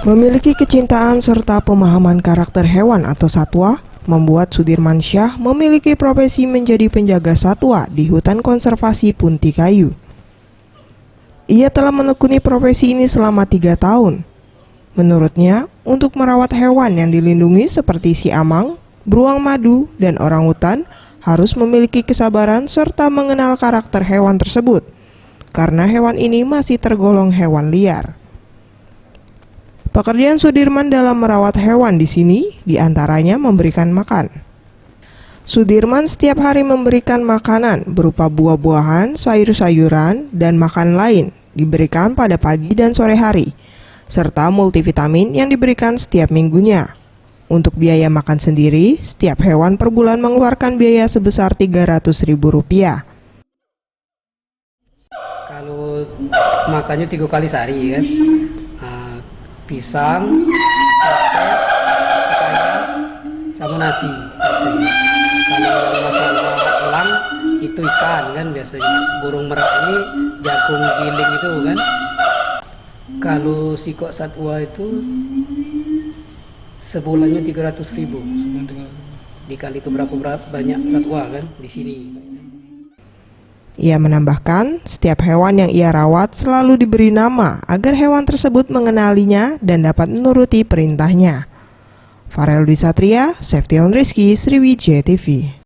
Memiliki kecintaan serta pemahaman karakter hewan atau satwa membuat Sudirman Syah memiliki profesi menjadi penjaga satwa di hutan konservasi Punti Kayu. Ia telah menekuni profesi ini selama 3 tahun. Menurutnya, untuk merawat hewan yang dilindungi seperti siamang, beruang madu, dan orangutan harus memiliki kesabaran serta mengenal karakter hewan tersebut, karena hewan ini masih tergolong hewan liar. Pekerjaan Sudirman dalam merawat hewan di sini diantaranya memberikan makan. Sudirman setiap hari memberikan makanan berupa buah-buahan, sayur-sayuran, dan makan lain diberikan pada pagi dan sore hari, serta multivitamin yang diberikan setiap minggunya. Untuk biaya makan sendiri, setiap hewan per bulan mengeluarkan biaya sebesar Rp300.000. Kalau makannya 3 kali sehari kan, pisang, pepes, papaya, sama nasi. Kalau masalah elang itu ikan kan biasanya. Burung merak ini jagung giling itu kan. Kalau sikok satwa itu sebulannya 300.000. Dikali ke berapa banyak satwa kan di sini. Ia menambahkan, setiap hewan yang ia rawat selalu diberi nama agar hewan tersebut mengenalinya dan dapat menuruti perintahnya. Farel Dwi Satria, Seftion Rizky, Sriwijaya TV.